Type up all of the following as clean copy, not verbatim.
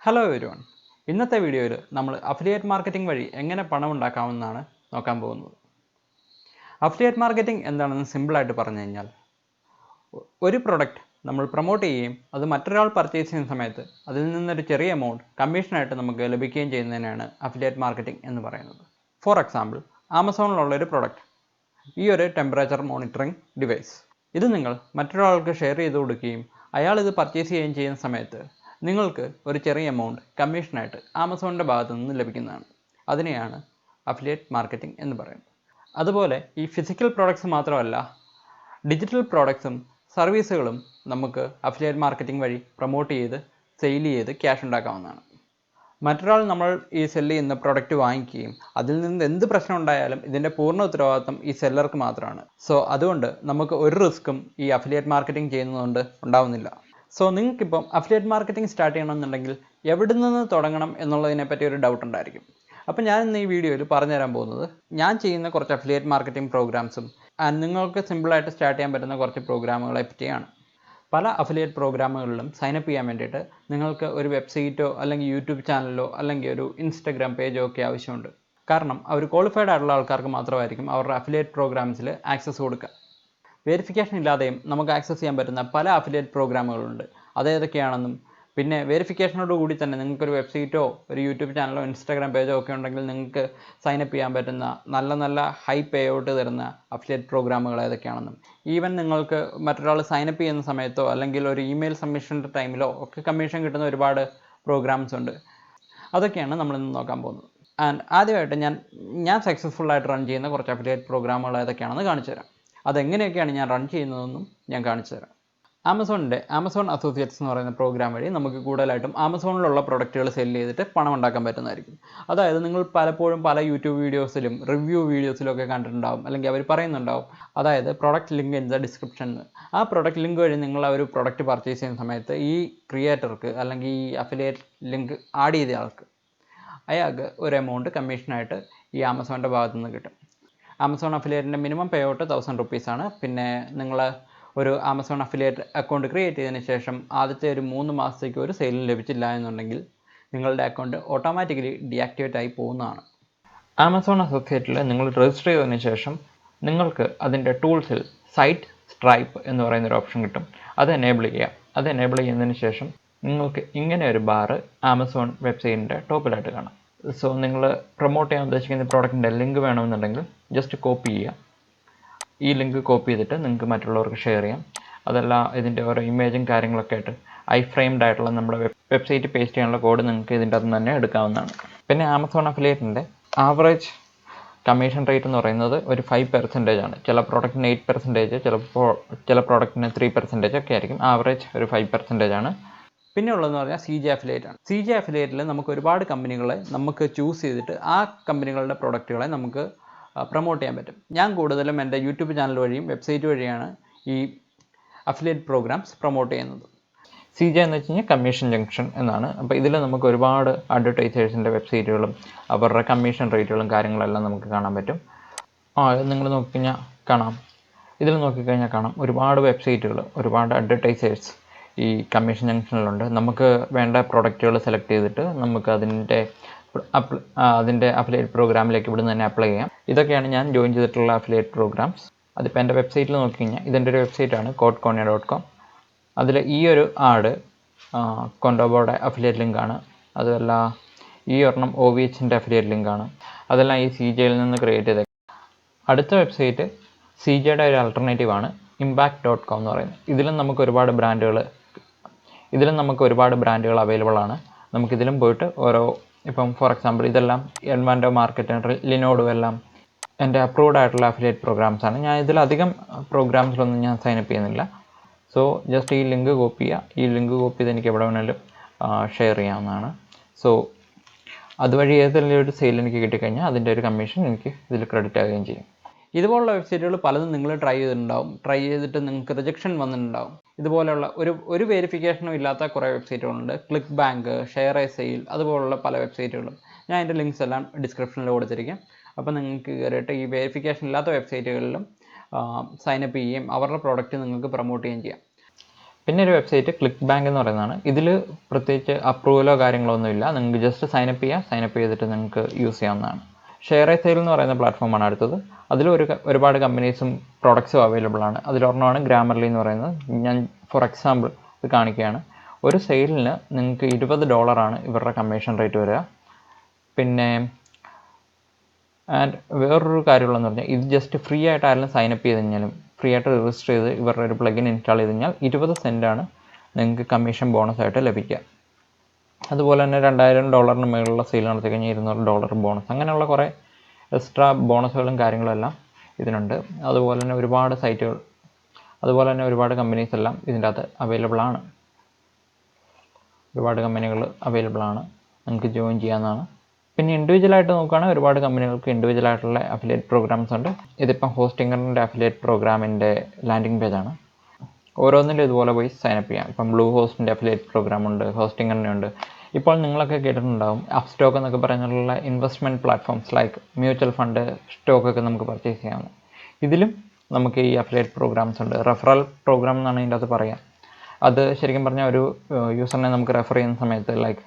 Hello everyone. ഇന്നത്തെ വീഡിയോയിൽ നമ്മൾ അഫിലിയേറ്റ് മാർക്കറ്റിംഗ് വഴി എങ്ങനെ പണം ഉണ്ടാക്കാമെന്നാണ് നോക്കാൻ പോകുന്നത്. അഫിലിയേറ്റ് മാർക്കറ്റിംഗ് എന്താണെന്ന് സിമ്പിളായിട്ട് പറഞ്ഞു കഴിഞ്ഞാൽ, ഒരു പ്രൊഡക്റ്റ് നമ്മൾ പ്രൊമോട്ട് ചെയ്യുകയും അത് മറ്റൊരാൾ പർച്ചേസ് ചെയ്യുന്ന സമയത്ത് അതിൽ നിന്നൊരു ചെറിയ എമൗണ്ട് കമ്മീഷനായിട്ട് നമുക്ക് ലഭിക്കുകയും ചെയ്യുന്നതിനാണ് അഫിലിയേറ്റ് മാർക്കറ്റിംഗ് എന്ന് പറയുന്നത്. ഫോർ എക്സാമ്പിൾ, ആമസോണിലുള്ള ഒരു പ്രൊഡക്റ്റ്, ഈ ഒരു ടെമ്പറേച്ചർ മോണിറ്ററിംഗ് ഡിവൈസ്, ഇത് നിങ്ങൾ മറ്റൊരാൾക്ക് ഷെയർ ചെയ്ത് കൊടുക്കുകയും അയാൾ ഇത് പർച്ചേസ് ചെയ്യുകയും ചെയ്യുന്ന സമയത്ത് നിങ്ങൾക്ക് ഒരു ചെറിയ എമൗണ്ട് കമ്മീഷനായിട്ട് ആമസോണിൻ്റെ ഭാഗത്തു നിന്ന് ലഭിക്കുന്നതാണ്. അതിനെയാണ് അഫിലിയേറ്റ് മാർക്കറ്റിംഗ് എന്ന് പറയുന്നത്. അതുപോലെ ഈ ഫിസിക്കൽ പ്രോഡക്ട്സ് മാത്രമല്ല, ഡിജിറ്റൽ പ്രോഡക്ട്സും സർവീസുകളും നമുക്ക് അഫിലിയേറ്റ് മാർക്കറ്റിംഗ് വഴി പ്രൊമോട്ട് ചെയ്ത് സെയിൽ ചെയ്ത് ക്യാഷ് ഉണ്ടാക്കാവുന്നതാണ്. മറ്റൊരാൾ നമ്മൾ ഈ സെല്ല് ചെയ്യുന്ന പ്രോഡക്റ്റ് വാങ്ങിക്കുകയും അതിൽ നിന്ന് എന്ത് പ്രശ്നം ഉണ്ടായാലും ഇതിൻ്റെ പൂർണ്ണ ഉത്തരവാദിത്വം ഈ സെല്ലർക്ക് മാത്രമാണ്. സോ അതുകൊണ്ട് നമുക്ക് ഒരു റിസ്ക്കും ഈ അഫിലിയേറ്റ് മാർക്കറ്റിംഗ് ചെയ്യുന്നതുകൊണ്ട് ഉണ്ടാവുന്നില്ല. സോ നിങ്ങൾക്കിപ്പം അഫിലിയേറ്റ് മാർക്കറ്റിംഗ് സ്റ്റാർട്ട് ചെയ്യണമെന്നുണ്ടെങ്കിൽ എവിടെ നിന്ന് തുടങ്ങണം എന്നുള്ളതിനെപ്പറ്റി ഒരു ഡൗട്ട് ഉണ്ടായിരിക്കും. അപ്പോൾ ഞാൻ ഇന്ന് ഈ വീഡിയോയിൽ പറഞ്ഞുതരാൻ പോകുന്നത് ഞാൻ ചെയ്യുന്ന കുറച്ച് അഫിലിയേറ്റ് മാർക്കറ്റിംഗ് പ്രോഗ്രാംസും നിങ്ങൾക്ക് സിമ്പിളായിട്ട് സ്റ്റാർട്ട് ചെയ്യാൻ പറ്റുന്ന കുറച്ച് പ്രോഗ്രാമുകളെ പറ്റിയാണ്. പല അഫിലിയേറ്റ് പ്രോഗ്രാമുകളിലും സൈനപ്പ് ചെയ്യാൻ വേണ്ടിയിട്ട് നിങ്ങൾക്ക് ഒരു വെബ്സൈറ്റോ അല്ലെങ്കിൽ യൂട്യൂബ് ചാനലോ അല്ലെങ്കിൽ ഒരു ഇൻസ്റ്റഗ്രാം പേജോ ഒക്കെ ആവശ്യമുണ്ട്. കാരണം അവർ ക്വാളിഫൈഡ് ആയിട്ടുള്ള ആൾക്കാർക്ക് മാത്രമായിരിക്കും അവരുടെ അഫിലിയേറ്റ് പ്രോഗ്രാംസിൽ ആക്സസ് കൊടുക്കുക. വെരിഫിക്കേഷൻ ഇല്ലാതെയും നമുക്ക് ആക്സസ് ചെയ്യാൻ പറ്റുന്ന പല അഫിലിയേറ്റ് പ്രോഗ്രാമുകളുണ്ട്. അതേതൊക്കെയാണെന്നും പിന്നെ വെരിഫിക്കേഷനോട് കൂടി തന്നെ നിങ്ങൾക്കൊരു വെബ്സൈറ്റോ ഒരു യൂട്യൂബ് ചാനലോ ഇൻസ്റ്റാഗ്രാം പേജോ ഒക്കെ ഉണ്ടെങ്കിൽ നിങ്ങൾക്ക് സൈനപ്പ് ചെയ്യാൻ പറ്റുന്ന നല്ല നല്ല ഹൈ പേ ഔട്ട് തരുന്ന അഫിലിയേറ്റ് പ്രോഗ്രാമുകൾ ഏതൊക്കെയാണെന്നും ഈവൻ നിങ്ങൾക്ക് മറ്റൊരാൾ സൈനപ്പ് ചെയ്യുന്ന സമയത്തോ അല്ലെങ്കിൽ ഒരു ഇമെയിൽ സബ്മിഷൻ്റെ ടൈമിലോ ഒക്കെ കമ്മീഷൻ കിട്ടുന്ന ഒരുപാട് പ്രോഗ്രാംസ് ഉണ്ട്. അതൊക്കെയാണ് നമ്മളിന്ന് നോക്കാൻ പോകുന്നത്. ആൻഡ് ആദ്യമായിട്ട് ഞാൻ സക്സസ്ഫുള്ളായിട്ട് റൺ ചെയ്യുന്ന കുറച്ച് അഫിലിയേറ്റ് പ്രോഗ്രാമുകൾ ഏതൊക്കെയാണെന്ന് കാണിച്ചു തരാം. അതെങ്ങനെയൊക്കെയാണ് ഞാൻ റൺ ചെയ്യുന്നതെന്നും ഞാൻ കാണിച്ചു തരാം. ആമസോൺ അസോസിയേറ്റ്സ് എന്ന് പറയുന്ന പ്രോഗ്രാം വഴി നമുക്ക് കൂടുതലായിട്ടും ആമസോണിലുള്ള പ്രൊഡക്റ്റുകൾ സെല് ചെയ്തിട്ട് പണം ഉണ്ടാക്കാൻ പറ്റുന്നതായിരിക്കും. അതായത് നിങ്ങൾ പലപ്പോഴും പല യൂട്യൂബ് വീഡിയോസിലും റിവ്യൂ വീഡിയോസിലും ഒക്കെ കണ്ടിട്ടുണ്ടാവും, അല്ലെങ്കിൽ അവർ പറയുന്നുണ്ടാവും, അതായത് product link in the description. ആ പ്രൊഡക്റ്റ് ലിങ്ക് വഴി നിങ്ങൾ ആ ഒരു പ്രൊഡക്റ്റ് പർച്ചേസ് ചെയ്യുന്ന സമയത്ത് ഈ ക്രിയേറ്റർക്ക് അല്ലെങ്കിൽ ഈ അഫിലിയേറ്റ് ലിങ്ക് ആഡ് ചെയ്ത അയാൾക്ക് ഒരു എമൗണ്ട് കമ്മീഷനായിട്ട് ഈ ആമസോണിൻ്റെ ഭാഗത്തു നിന്ന് കിട്ടും. ആമസോൺ അഫിലിയേറ്റിൻ്റെ മിനിമം പേ ഔട്ട് 1000 റുപ്പീസാണ്. പിന്നെ നിങ്ങൾ ഒരു ആമസോൺ അഫിലിയേറ്റ് അക്കൗണ്ട് ക്രിയേറ്റ് ചെയ്തതിന് ശേഷം ആദ്യത്തെ ഒരു 3 മാസത്തേക്ക് ഒരു സെയിലും ലഭിച്ചില്ല എന്നുണ്ടെങ്കിൽ നിങ്ങളുടെ അക്കൗണ്ട് ഓട്ടോമാറ്റിക്കലി ഡീആക്ടിവേറ്റ് ആയി പോകുന്നതാണ്. ആമസോൺ അസോസിയേറ്റിൽ നിങ്ങൾ രജിസ്റ്റർ ചെയ്തതിന് ശേഷം നിങ്ങൾക്ക് അതിൻ്റെ ടൂൾസിൽ സൈറ്റ് സ്ട്രൈപ്പ് എന്ന് പറയുന്നൊരു ഓപ്ഷൻ കിട്ടും. അത് എനേബിൾ ചെയ്യുക. അത് എനേബിൾ ചെയ്യുന്നതിന് ശേഷം നിങ്ങൾക്ക് ഇങ്ങനെ ഒരു ബാറ് ആമസോൺ വെബ്സൈറ്റിൻ്റെ ടോപ്പിലായിട്ട് കാണാം. സോ നിങ്ങൾ പ്രൊമോട്ട് ചെയ്യാൻ ഉദ്ദേശിക്കുന്ന പ്രോഡക്റ്റിൻ്റെ ലിങ്ക് വേണമെന്നുണ്ടെങ്കിൽ ജസ്റ്റ് കോപ്പി ചെയ്യുക. ഈ ലിങ്ക് കോപ്പി ചെയ്തിട്ട് നിങ്ങൾക്ക് മറ്റുള്ളവർക്ക് ഷെയർ ചെയ്യാം. അതല്ല ഇതിൻ്റെ ഓരോ ഇമേജും കാര്യങ്ങളൊക്കെ ആയിട്ട് ഫ്രെയിംഡ് ആയിട്ടുള്ള നമ്മുടെ വെബ്സൈറ്റ് പേസ്റ്റ് ചെയ്യാനുള്ള കോഡ് നിങ്ങൾക്ക് ഇതിൻ്റെ അകത്ത് തന്നെ എടുക്കാവുന്നതാണ്. പിന്നെ ആമസോൺ അഫിലിയേറ്റിൻ്റെ ആവറേജ് കമ്മീഷൻ റേറ്റ് എന്ന് പറയുന്നത് ഒരു 5% ആണ്. ചില പ്രോഡക്റ്റിന് 8%, ചില പ്രോഡക്റ്റിന് 3% ഒക്കെ ആയിരിക്കും. ആവറേജ് ഒരു 5% ആണ്. പിന്നെ ഉള്ളതെന്ന് പറഞ്ഞാൽ CJ അഫിലിയേറ്റ് ആണ്. CJ അഫിലിയേറ്റിൽ നമുക്ക് ഒരുപാട് കമ്പനികളെ നമുക്ക് ചൂസ് ചെയ്തിട്ട് ആ കമ്പനികളുടെ പ്രൊഡക്റ്റുകളെ നമുക്ക് പ്രൊമോട്ട് ചെയ്യാൻ പറ്റും. ഞാൻ കൂടുതലും എൻ്റെ യൂട്യൂബ് ചാനൽ വഴിയും വെബ്സൈറ്റ് വഴിയാണ് ഈ അഫിലിയേറ്റ് പ്രോഗ്രാംസ് പ്രൊമോട്ട് ചെയ്യുന്നത്. CJ എന്ന് വെച്ച് കഴിഞ്ഞാൽ കമ്മീഷൻ ജംഗ്ഷൻ എന്നാണ്. അപ്പോൾ ഇതിൽ നമുക്ക് ഒരുപാട് അഡ്വർടൈസേഴ്സിൻ്റെ വെബ്സൈറ്റുകളും അവരുടെ കമ്മീഷൻ റേറ്റുകളും കാര്യങ്ങളെല്ലാം നമുക്ക് കാണാൻ പറ്റും. നിങ്ങൾ നോക്കിക്കഴിഞ്ഞാൽ കാണാം, ഇതിൽ നോക്കിക്കഴിഞ്ഞാൽ കാണാം ഒരുപാട് വെബ്സൈറ്റുകൾ, ഒരുപാട് അഡ്വർടൈസേഴ്സ് ഈ കമ്മീഷൻ ജംഗ്ഷനിലുണ്ട്. നമുക്ക് വേണ്ട പ്രോഡക്റ്റുകൾ സെലക്ട് ചെയ്തിട്ട് നമുക്ക് അതിൻ്റെ അഫിലിയേറ്റ് പ്രോഗ്രാമിലേക്ക് ഇവിടെ നിന്ന് തന്നെ അപ്ലൈ ചെയ്യാം. ഇതൊക്കെയാണ് ഞാൻ ജോയിൻ ചെയ്തിട്ടുള്ള അഫിലിയേറ്റ് പ്രോഗ്രാംസ്. അതിപ്പോൾ എൻ്റെ വെബ്സൈറ്റിൽ നോക്കിക്കഴിഞ്ഞാൽ ഇതെൻ്റെ ഒരു വെബ്സൈറ്റാണ് codekonya.com. അതിൽ ഈ ഒരു ആഡ് കൊണ്ടോബോയുടെ അഫിലിയേറ്റ് ലിങ്കാണ്. അതുമല്ല ഈ ഒരെണ്ണം OVHൻ്റെ അഫിലിയേറ്റ് ലിങ്കാണ്. അതെല്ലാം ഈ CJയിൽ നിന്ന് ക്രിയേറ്റ് ചെയ്തേക്കാം. അടുത്ത വെബ്സൈറ്റ് CJയുടെ ഒരു ആൾട്ടർനേറ്റീവാണ് impact.com എന്ന് പറയുന്നത്. ഇതിലും നമുക്ക് ഒരുപാട് ബ്രാൻഡുകൾ അവൈലബിൾ ആണ്. നമുക്കിതിലും പോയിട്ട് ഇപ്പം ഫോർ എക്സാമ്പിൾ ഇതെല്ലാം എൻവാൻഡോ മാർക്കറ്റ്, ലിനോഡും എല്ലാം എൻ്റെ അപ്രൂവ്ഡ് ആയിട്ടുള്ള അഫിലിയേറ്റ് പ്രോഗ്രാംസാണ്. ഞാൻ ഇതിലധികം പ്രോഗ്രാംസിലൊന്നും ഞാൻ സൈനപ്പ് ചെയ്യുന്നില്ല. സോ ജസ്റ്റ് ഈ ലിങ്ക് കോപ്പി ചെയ്യുക. ഈ ലിങ്ക് കോപ്പി ചെയ്ത് എനിക്ക് എവിടെ വേണമെങ്കിലും ഷെയർ ചെയ്യാവുന്നതാണ്. സോ അതുവഴി ഏതെങ്കിലും ഒരു സെയിൽ എനിക്ക് കിട്ടിക്കഴിഞ്ഞാൽ അതിൻ്റെ ഒരു കമ്മീഷൻ എനിക്ക് ഇതിൽ ക്രെഡിറ്റ് ആവുകയും ചെയ്യും. ഇതുപോലുള്ള വെബ്സൈറ്റുകൾ പലതും നിങ്ങൾ ട്രൈ ചെയ്തിട്ട് നിങ്ങൾക്ക് റിജക്ഷൻ വന്നിട്ടുണ്ടാവും. ഇതുപോലെയുള്ള ഒരു വെരിഫിക്കേഷനും ഇല്ലാത്ത കുറേ വെബ്സൈറ്റുകളുണ്ട്. ClickBank, ShareASale, അതുപോലുള്ള പല വെബ്സൈറ്റുകളും. ഞാൻ അതിൻ്റെ ലിങ്ക്സ് എല്ലാം ഡിസ്ക്രിപ്ഷനിൽ കൊടുത്തിരിക്കാം. അപ്പോൾ നിങ്ങൾക്ക് കയറിയിട്ട് ഈ വെരിഫിക്കേഷൻ ഇല്ലാത്ത വെബ്സൈറ്റുകളിലും സൈനപ്പ് ചെയ്യുകയും അവരുടെ പ്രോഡക്റ്റ് നിങ്ങൾക്ക് പ്രൊമോട്ട് ചെയ്യുകയും ചെയ്യാം. പിന്നെ ഒരു വെബ്സൈറ്റ് ക്ലിക്ക് ബാങ്ക് എന്ന് പറയുന്നതാണ്. ഇതിൽ പ്രത്യേകിച്ച് അപ്രൂവലോ കാര്യങ്ങളോ ഒന്നുമില്ല. നിങ്ങൾക്ക് ജസ്റ്റ് സൈനപ്പ് ചെയ്യുക, സൈനപ്പ് ചെയ്തിട്ട് നിങ്ങൾക്ക് യൂസ് ചെയ്യാവുന്നതാണ്. ഷെയർ എ സെയിൽ എന്ന് പറയുന്ന പ്ലാറ്റ്ഫോമാണ് അടുത്തത്. അതിൽ ഒരുപാട് കമ്പനീസും പ്രോഡക്ട്സും അവൈലബിൾ ആണ്. അതിലൊരെണ്ണമാണ് ഗ്രാമർലി എന്ന് പറയുന്നത്. ഞാൻ ഫോർ എക്സാമ്പിൾ ഇത് കാണിക്കുകയാണ്. ഒരു സെയിലിന് നിങ്ങൾക്ക് $20 ഇവരുടെ കമ്മീഷൻ റേറ്റ് വരിക. പിന്നെ ആൻഡ് വേറൊരു കാര്യമുള്ളതെന്ന് പറഞ്ഞാൽ ഇത് ജസ്റ്റ് ഫ്രീ ആയിട്ട് ആരെങ്കിലും സൈനപ്പ് ചെയ്ത് കഴിഞ്ഞാലും ഫ്രീ ആയിട്ട് രജിസ്റ്റർ ചെയ്ത് ഇവരുടെ ഒരു പ്ലഗിൻ ഇൻസ്റ്റാൾ ചെയ്ത് കഴിഞ്ഞാൽ 20 സെൻറ്റാണ് നിങ്ങൾക്ക് കമ്മീഷൻ ബോണസായിട്ട് ലഭിക്കുക. അതുപോലെ തന്നെ $2000 മുകളിലുള്ള സെയിൽ നടത്തി കഴിഞ്ഞാൽ $200 ബോണസ്. അങ്ങനെയുള്ള കുറേ എക്സ്ട്രാ ബോണസുകളും കാര്യങ്ങളും എല്ലാം ഇതിനുണ്ട്. അതുപോലെ തന്നെ ഒരുപാട് സൈറ്റുകൾ, അതുപോലെ തന്നെ ഒരുപാട് കമ്പനീസ് എല്ലാം ഇതിൻ്റെ അകത്ത് അവൈലബിൾ ആണ്. ഒരുപാട് കമ്പനികൾ അവൈലബിൾ ആണ്, നിങ്ങൾക്ക് ജോയിൻ ചെയ്യാവുന്നതാണ്. പിന്നെ ഇൻഡിവിജ്വലായിട്ട് നോക്കുകയാണെങ്കിൽ ഒരുപാട് കമ്പനികൾക്ക് ഇൻഡിവിജ്വലായിട്ടുള്ള അഫിലിയേറ്റ് പ്രോഗ്രാംസ് ഉണ്ട്. ഇതിപ്പം ഹോസ്റ്റിംഗറിൻ്റെ അഫിലിയേറ്റ് പ്രോഗ്രാമിൻ്റെ ലാൻഡിംഗ് പേജാണ്. ഓരോന്നിലും ഇതുപോലെ പോയി സൈനപ്പ് ചെയ്യാം. ഇപ്പം ബ്ലൂ ഹോസ്റ്റിൻ്റെ അഫിലിയേറ്റ് പ്രോഗ്രാം ഉണ്ട്, ഹോസ്റ്റിംഗറിൻ്റെ ഉണ്ട്. ഇപ്പോൾ നിങ്ങളൊക്കെ കേട്ടിട്ടുണ്ടാവും അപ്സ്റ്റോക്ക് എന്നൊക്കെ പറഞ്ഞിട്ടുള്ള investment platforms like mutual fund, സ്റ്റോക്കൊക്കെ നമുക്ക് പർച്ചേസ് ചെയ്യാവുന്നത്. ഇതിലും നമുക്ക് ഈ അഫിലിയേറ്റ് പ്രോഗ്രാംസ് ഉണ്ട്. റെഫറൽ പ്രോഗ്രാം എന്നാണ് ഇതിൻ്റെ അകത്ത് പറയുക. അത് ശരിക്കും പറഞ്ഞാൽ ഒരു യൂസറിനെ നമുക്ക് റെഫർ ചെയ്യുന്ന സമയത്ത് ലൈക്ക്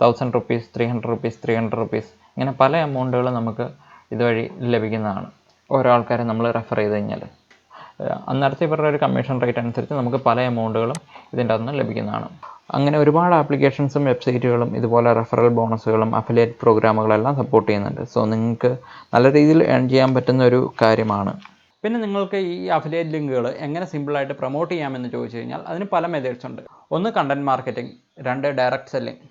₹1000, ₹300, ഇങ്ങനെ പല എമൗണ്ടുകൾ നമുക്ക് ഇതുവഴി ലഭിക്കുന്നതാണ്. ഓരോ ആൾക്കാരെ നമ്മൾ റെഫർ ചെയ്ത് കഴിഞ്ഞാൽ അന്നേരത്തെ ഇവരുടെ ഒരു കമ്മീഷൻ റേറ്റ് അനുസരിച്ച് നമുക്ക് പല എമൗണ്ടുകളും ഇതിൻ്റെ അകത്ത് നിന്ന് ലഭിക്കുന്നതാണ്. അങ്ങനെ ഒരുപാട് ആപ്ലിക്കേഷൻസും വെബ്സൈറ്റുകളും ഇതുപോലെ റെഫറൽ ബോണസുകളും അഫിലിയേറ്റ് പ്രോഗ്രാമുകളെല്ലാം സപ്പോർട്ട് ചെയ്യുന്നുണ്ട്. സോ നിങ്ങൾക്ക് നല്ല രീതിയിൽ ഏൺ ചെയ്യാൻ പറ്റുന്ന ഒരു കാര്യമാണ്. പിന്നെ നിങ്ങൾക്ക് ഈ അഫിലിയേറ്റ് ലിങ്കുകൾ എങ്ങനെ സിമ്പിളായിട്ട് പ്രൊമോട്ട് ചെയ്യാമെന്ന് ചോദിച്ചു കഴിഞ്ഞാൽ അതിന് പല മെത്തേഡ്സ് ഉണ്ട്. ഒന്ന് കണ്ടൻറ് മാർക്കറ്റിംഗ്, രണ്ട് ഡയറക്റ്റ് സെല്ലിംഗ്.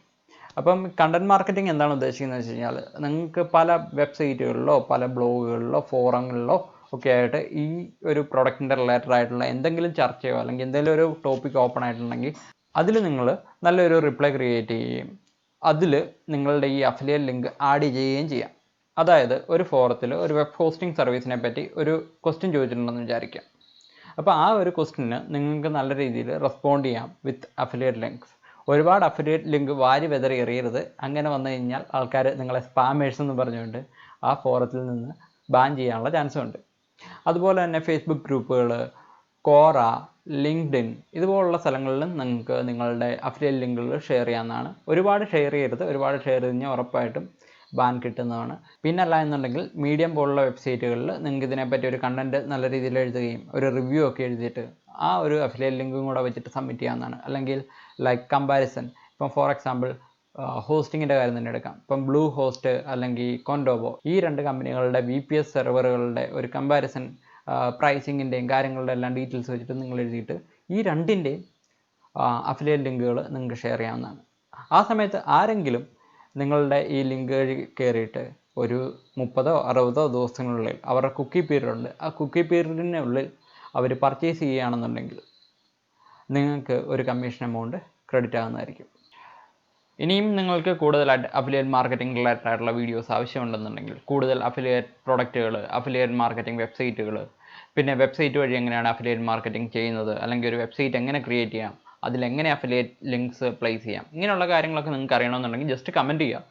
അപ്പം കണ്ടൻറ് മാർക്കറ്റിംഗ് എന്താണ് ഉദ്ദേശിക്കുന്നത് വെച്ച് കഴിഞ്ഞാൽ നിങ്ങൾക്ക് പല വെബ്സൈറ്റുകളിലോ പല ബ്ലോഗുകളിലോ ഫോറങ്ങളിലോ ഒക്കെ ആയിട്ട് ഈ ഒരു പ്രൊഡക്റ്റിൻ്റെ റിലേറ്റഡ് ആയിട്ടുള്ള എന്തെങ്കിലും ചർച്ചയോ അല്ലെങ്കിൽ എന്തെങ്കിലും ഒരു ടോപ്പിക് ഓപ്പൺ ആയിട്ടുണ്ടെങ്കിൽ അതിൽ നിങ്ങൾ നല്ലൊരു റിപ്ലൈ ക്രിയേറ്റ് ചെയ്യുകയും അതിൽ നിങ്ങളുടെ ഈ അഫിലിയേറ്റ് ലിങ്ക് ആഡ് ചെയ്യുകയും ചെയ്യാം. അതായത് ഒരു ഫോറത്തിൽ ഒരു വെബ് ഹോസ്റ്റിംഗ് സർവീസിനെ പറ്റി ഒരു ക്വസ്റ്റ്യൻ ചോദിച്ചിട്ടുണ്ടെന്ന് വിചാരിക്കാം. അപ്പോൾ ആ ഒരു ക്വസ്റ്റ്യന് നിങ്ങൾക്ക് നല്ല രീതിയിൽ റെസ്പോണ്ട് ചെയ്യാം വിത്ത് അഫിലിയേറ്റ് ലിങ്ക്സ്. ഒരുപാട് അഫിലിയേറ്റ് ലിങ്ക് വാരി വെതറി എറിയരുത്. അങ്ങനെ വന്നു കഴിഞ്ഞാൽ ആൾക്കാർ നിങ്ങളെ സ്പാമേഴ്സ് എന്ന് പറഞ്ഞുകൊണ്ട് ആ ഫോറത്തിൽ നിന്ന് ബാൻ ചെയ്യാനുള്ള ചാൻസും ഉണ്ട്. അതുപോലെ തന്നെ ഫേസ്ബുക്ക് ഗ്രൂപ്പുകൾ, കോറ, ലിങ്ക്ഡിൻ ഇതുപോലുള്ള സ്ഥലങ്ങളിലും നിങ്ങൾക്ക് നിങ്ങളുടെ അഫിലിയേറ്റ് ലിങ്കുകൾ ഷെയർ ചെയ്യാവുന്നതാണ്. ഒരുപാട് ഷെയർ ചെയ്യരുത്. ഒരുപാട് ഷെയർ ചെയ്ത് കഴിഞ്ഞാൽ ഉറപ്പായിട്ടും ബാൻ കിട്ടുന്നതാണ്. പിന്നല്ല എന്നുണ്ടെങ്കിൽ മീഡിയം പോലുള്ള വെബ്സൈറ്റുകളിൽ നിങ്ങൾക്ക് ഇതിനെപ്പറ്റി ഒരു കണ്ടൻറ്റ് നല്ല രീതിയിൽ എഴുതുകയും ഒരു റിവ്യൂ ഒക്കെ എഴുതിയിട്ട് ആ ഒരു അഫിലിയേറ്റ് ലിങ്കും കൂടെ വെച്ചിട്ട് സബ്മിറ്റ് ചെയ്യാവുന്നതാണ്. അല്ലെങ്കിൽ ലൈക്ക് കമ്പാരിസൺ, ഇപ്പം ഫോർ എക്സാമ്പിൾ ഹോസ്റ്റിങ്ങിൻ്റെ കാര്യം തന്നെ എടുക്കാം. ഇപ്പം ബ്ലൂ ഹോസ്റ്റ് അല്ലെങ്കിൽ കൊൻഡോബോ, ഈ രണ്ട് കമ്പനികളുടെ VPS സെർവറുകളുടെ ഒരു കമ്പാരിസൺ, പ്രൈസിങ്ങിൻ്റെയും കാര്യങ്ങളുടെ എല്ലാം ഡീറ്റെയിൽസ് വെച്ചിട്ട് നിങ്ങൾ എഴുതിയിട്ട് ഈ രണ്ടിൻ്റെയും അഫിലിയേറ്റ് ലിങ്കുകൾ നിങ്ങൾക്ക് ഷെയർ ചെയ്യാവുന്നതാണ്. ആ സമയത്ത് ആരെങ്കിലും നിങ്ങളുടെ ഈ ലിങ്ക് വഴി കയറിയിട്ട് ഒരു 30-60 ദിവസത്തിനുള്ളിൽ അവരുടെ കുക്കി പീരീഡ് ഉണ്ട്, ആ കുക്കി പീരീഡിനുള്ളിൽ അവർ പർച്ചേസ് ചെയ്യുകയാണെന്നുണ്ടെങ്കിൽ നിങ്ങൾക്ക് ഒരു കമ്മീഷൻ എമൗണ്ട് ക്രെഡിറ്റ് ആകുന്നതായിരിക്കും. ഇനിയും നിങ്ങൾക്ക് കൂടുതൽ അഫിലിയേറ്റ് മാർക്കറ്റിംഗ് റിലേറ്റഡ് ആയിട്ടുള്ള വീഡിയോസ് ആവശ്യമുണ്ടെന്നുണ്ടെങ്കിൽ, കൂടുതൽ അഫിലിയേറ്റ് പ്രൊഡക്റ്റുകൾ, അഫിലിയേറ്റ് മാർക്കറ്റിംഗ് വെബ്സൈറ്റുകൾ, പിന്നെ വെബ്സൈറ്റ് വഴി എങ്ങനെയാണ് അഫിലിയേറ്റ് മാർക്കറ്റിംഗ് ചെയ്യുന്നത്, അല്ലെങ്കിൽ ഒരു വെബ്സൈറ്റ് എങ്ങനെ ക്രിയേറ്റ് ചെയ്യാം, അതിലെങ്ങനെ അഫിലിയേറ്റ് ലിങ്ക്സ് പ്ലേസ് ചെയ്യാം, ഇങ്ങനെയുള്ള കാര്യങ്ങളൊക്കെ നിങ്ങൾക്ക് അറിയണമെന്നുണ്ടെങ്കിൽ ജസ്റ്റ് കമൻറ്റ് ചെയ്യുക.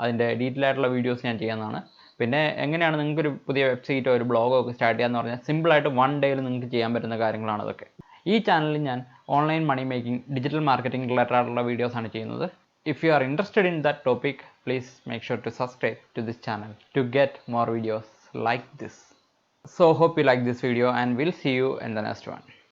അതിൻ്റെ ഡീറ്റെയിൽ ആയിട്ടുള്ള വീഡിയോസ് ഞാൻ ചെയ്യുന്നതാണ്. പിന്നെ എങ്ങനെയാണ് നിങ്ങൾക്കൊരു പുതിയ വെബ്സൈറ്റോ ഒരു ബ്ലോഗോ ഒക്കെ സ്റ്റാർട്ട് ചെയ്യാമെന്ന് പറഞ്ഞാൽ സിമ്പിളായിട്ട് 1 ഡേയിൽ നിങ്ങൾക്ക് ചെയ്യാൻ പറ്റുന്ന കാര്യങ്ങളാണ് അതൊക്കെ. ഈ ചാനലിൽ ഞാൻ online money making, digital marketing related ആയിട്ടുള്ള വീഡിയോസാണ് ചെയ്യുന്നത്. If you are interested in that topic, please make sure to subscribe to this channel to get more videos like this. So hope you like this video and we'll see you in the next one.